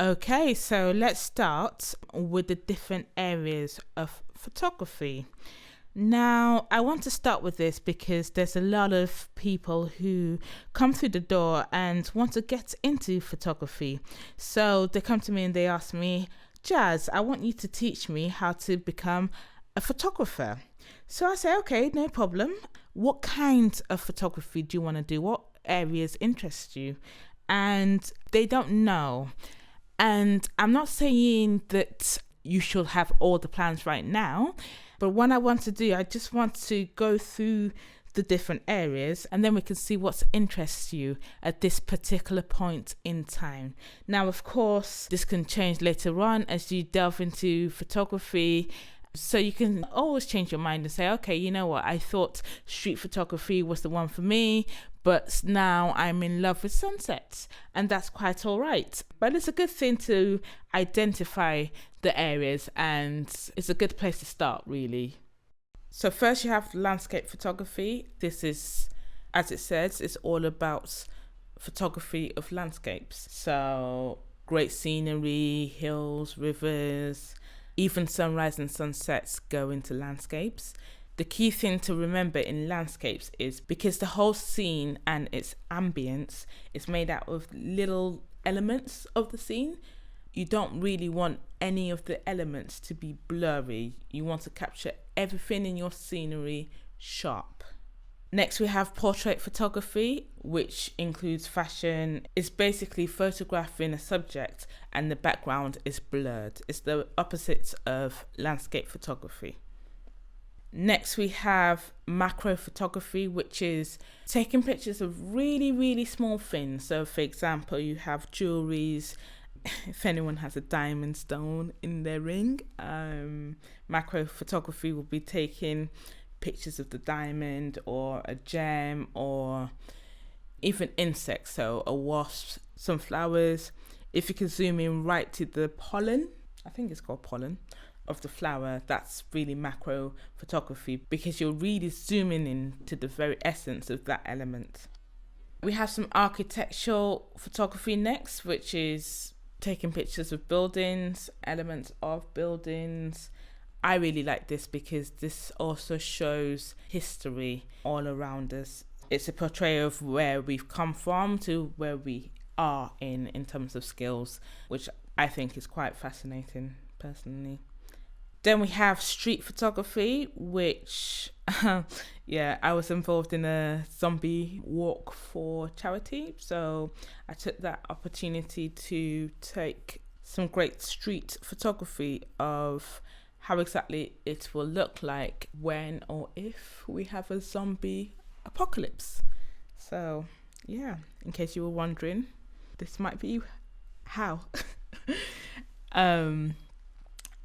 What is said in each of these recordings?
Okay, so let's start with the different areas of photography. Now, I want to start with this because there's a lot of people who come through the door and want to get into photography. So they come to me and they ask me, Jazz, I want you to teach me how to become a photographer. So I say, okay, no problem. What kind of photography do you want to do? What areas interest you? And they don't know. And I'm not saying that you should have all the plans right now, but what I want to do, I just want to go through the different areas and then we can see what interests you at this particular point in time. Now, of course, this can change later on as you delve into photography. So you can always change your mind and say, okay, you know what, I thought street photography was the one for me, but now I'm in love with sunsets, and that's quite all right. But it's a good thing to identify the areas, and it's a good place to start, really. So first you have landscape photography. This is, as it says, it's all about photography of landscapes. So great scenery, hills, rivers, even sunrise and sunsets go into landscapes. The key thing to remember in landscapes is because the whole scene and its ambience is made out of little elements of the scene, you don't really want any of the elements to be blurry. You want to capture everything in your scenery sharp. Next, we have portrait photography, which includes fashion. It's basically photographing a subject and the background is blurred. It's the opposite of landscape photography. Next, we have macro photography, which is taking pictures of really, really small things. So, for example, you have jewelries. If anyone has a diamond stone in their ring, macro photography will be taking pictures of the diamond or a gem or even insects, so a wasp, some flowers. If you can zoom in right to the pollen, I think it's called pollen, of the flower, that's really macro photography because you're really zooming in to the very essence of that element. We have some architectural photography next, which is taking pictures of buildings, elements of buildings. I really like this because this also shows history all around us. It's a portrayal of where we've come from to where we are in terms of skills, which I think is quite fascinating personally. Then we have street photography, which, I was involved in a zombie walk for charity. So I took that opportunity to take some great street photography of how exactly it will look like when or if we have a zombie apocalypse. So, yeah, in case you were wondering, this might be how.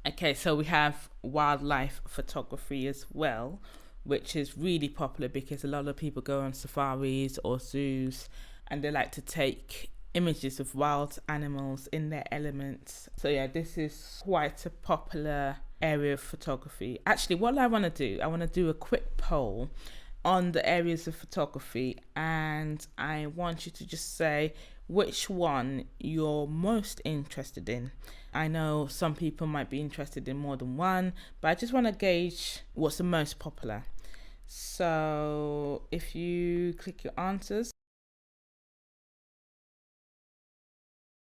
Okay, so we have wildlife photography as well, which is really popular because a lot of people go on safaris or zoos and they like to take images of wild animals in their elements. So yeah, this is quite a popular area of photography. Actually, what I want to do a quick poll on the areas of photography, and I want you to just say which one you're most interested in. I know some people might be interested in more than one, but I just want to gauge what's the most popular. So if you click your answers,